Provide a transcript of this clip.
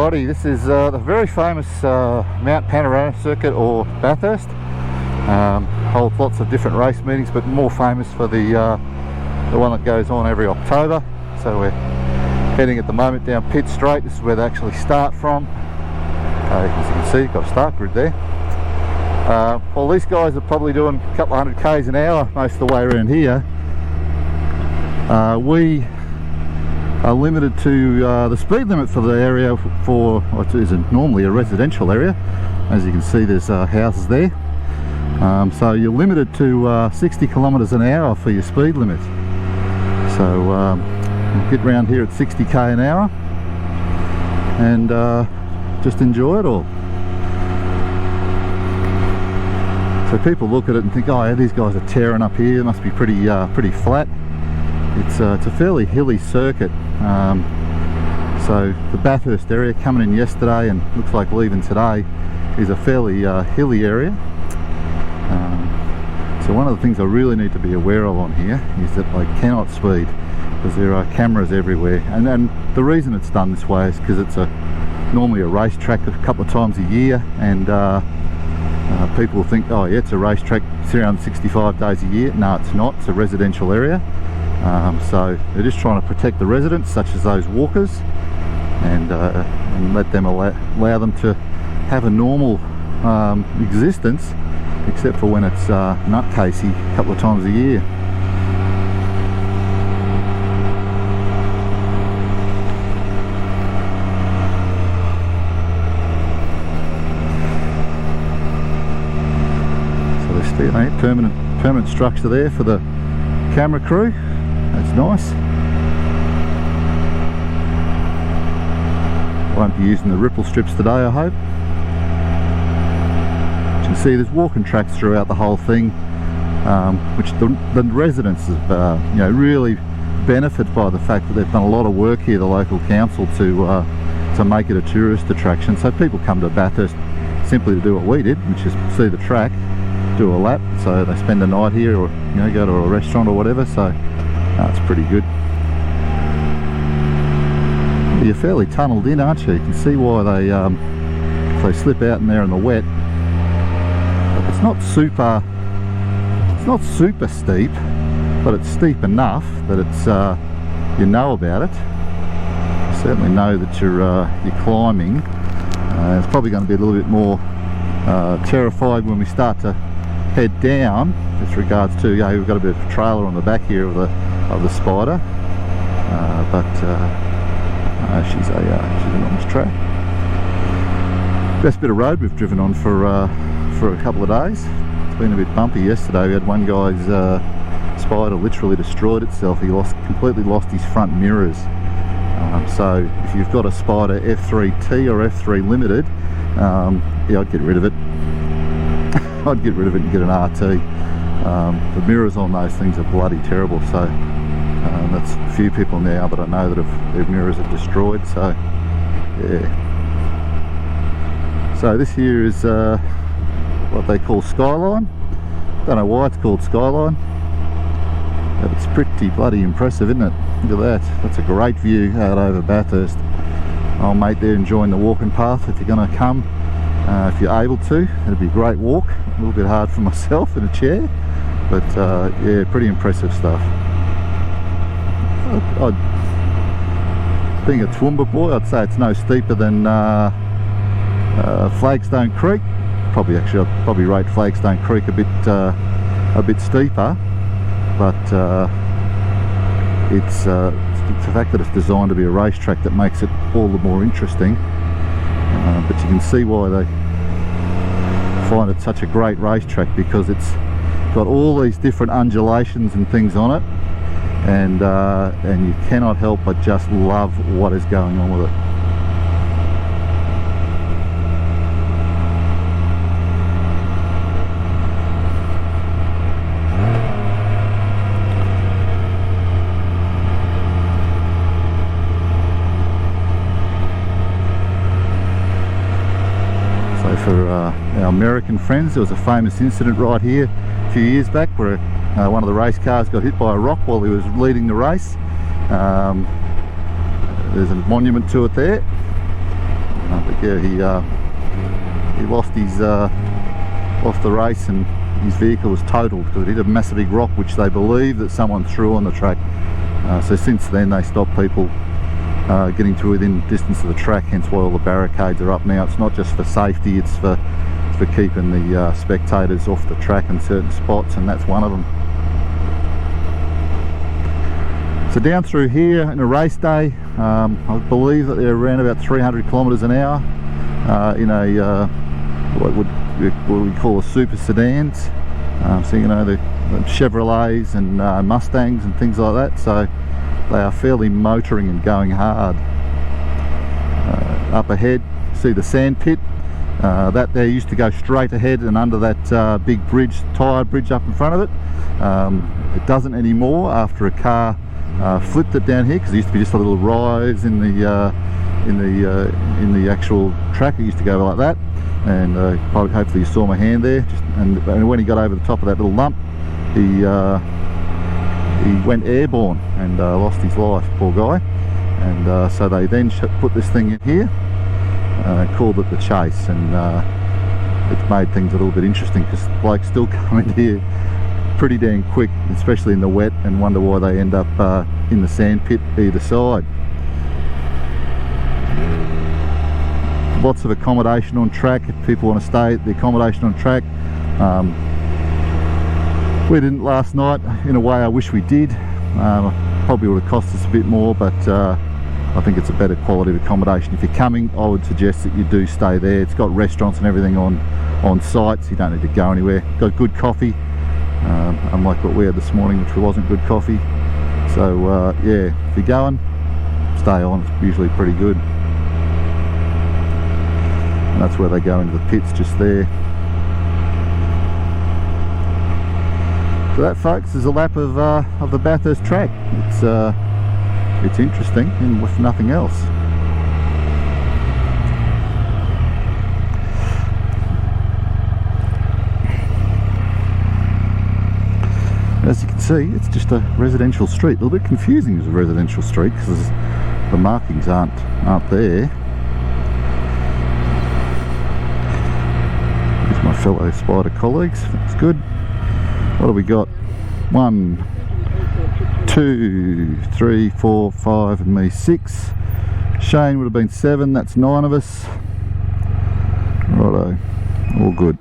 everybody, this is the very famous Mount Panorama circuit, or Bathurst. Holds lots of different race meetings, but more famous for the one that goes on every October. So we're heading at the moment down Pitt Straight. This is where they actually start from. As you can see, you've got a start grid there. Well, these guys are probably doing a couple of 100 k's an hour most of the way around here. We are limited to the speed limit for the area for what is normally a residential area. As you can see, there's houses there. So you're limited to 60 kilometres an hour for your speed limit. So we'll get round here at 60 k an hour and just enjoy it all. So people look at it and think, oh yeah, these guys are tearing up here, it must be pretty flat. It's a fairly hilly circuit. So the Bathurst area, coming in yesterday and looks like leaving today, is a fairly hilly area. So one of the things I really need to be aware of on here is that I cannot speed, because there are cameras everywhere. And the reason it's done this way is because it's normally a racetrack a couple of times a year, and people think, oh yeah, it's a racetrack 365 days a year. No, it's not. It's a residential area. So they're just trying to protect the residents, such as those walkers, and let them allow them to have a normal existence, except for when it's nutcasey a couple of times a year. So there's still a permanent structure there for the camera crew. That's nice. Won't be using the ripple strips today, I hope. As you can see, there's walking tracks throughout the whole thing, which the residents have, really benefit by the fact that they've done a lot of work here, the local council, to make it a tourist attraction. So people come to Bathurst simply to do what we did, which is see the track, do a lap. So they spend the night here, or go to a restaurant or whatever. So it's pretty good. You're fairly tunnelled in, aren't you? You can see why if they slip out in there in the wet. But it's not super steep, but it's steep enough that it's you know about it. You certainly know that you're climbing. It's probably going to be a little bit more terrified when we start to head down, with regards to, we've got a bit of a trailer on the back here of the Spyder, but she's a nice track. Best bit of road we've driven on for a couple of days. It's been a bit bumpy yesterday. We had one guy's Spyder literally destroyed itself. He completely lost his front mirrors. So if you've got a Spyder F3T or F3 Limited, I'd get rid of it. I'd get rid of it and get an RT. The mirrors on those things are bloody terrible, so that's a few people now that I know that their mirrors are destroyed. So yeah, so this here is what they call Skyline. Don't know why it's called Skyline, but it's pretty bloody impressive, isn't it? Look at that. That's a great view out over Bathurst. Old mate there enjoying the walking path. If you're going to come, if you're able to, it'd be a great walk. A little bit hard for myself in a chair, but yeah, pretty impressive stuff. Being a Toowoomba boy, I'd say it's no steeper than Flagstone Creek. I'd probably rate Flagstone Creek a bit steeper, but it's the fact that it's designed to be a racetrack that makes it all the more interesting. But you can see why they find it such a great racetrack, because it's got all these different undulations and things on it, and you cannot help but just love what is going on with it. For our American friends, there was a famous incident right here a few years back where one of the race cars got hit by a rock while he was leading the race. There's a monument to it there. But yeah, he lost the race, and his vehicle was totaled because it hit a massive big rock which they believe that someone threw on the track. So since then they stopped people getting to within distance of the track, hence why all the barricades are up now. It's not just for safety, it's for keeping the spectators off the track in certain spots, and that's one of them. So down through here in a race day, I believe that they're around about 300 kilometres an hour in a what we call a super sedans. So you know, the Chevrolets and Mustangs and things like that. So they are fairly motoring and going hard. Up ahead, see the sand pit. That there used to go straight ahead and under that big bridge, tyre bridge up in front of it. It doesn't anymore after a car flipped it down here, because it used to be just a little rise in the actual track. It used to go like that, and hopefully you saw my hand there. And when he got over the top of that little lump, he went airborne and lost his life, poor guy. And so they then put this thing in here. Called it the Chase, and it's made things a little bit interesting because blokes still come in here pretty dang quick, especially in the wet, and wonder why they end up in the sand pit either side. Lots of accommodation on track if people want to stay at the accommodation on track. We didn't last night. In a way I wish we did. Probably would have cost us a bit more, but I think it's a better quality of accommodation. If you're coming, I would suggest that you do stay there. It's got restaurants and everything on site, so you don't need to go anywhere. Got good coffee, unlike what we had this morning, which wasn't good coffee. So yeah, if you're going, stay on. It's usually pretty good. And that's where they go into the pits, just there. So that, folks, is a lap of the Bathurst Track. It's interesting, and with nothing else. As you can see, it's just a residential street. A little bit confusing as a residential street because the markings aren't there. Here's my fellow Spyder colleagues. That's good. What have we got? 1, 2, 3, 4, 5 and me 6. Shane would have been 7. That's 9 of us. Righto, all good.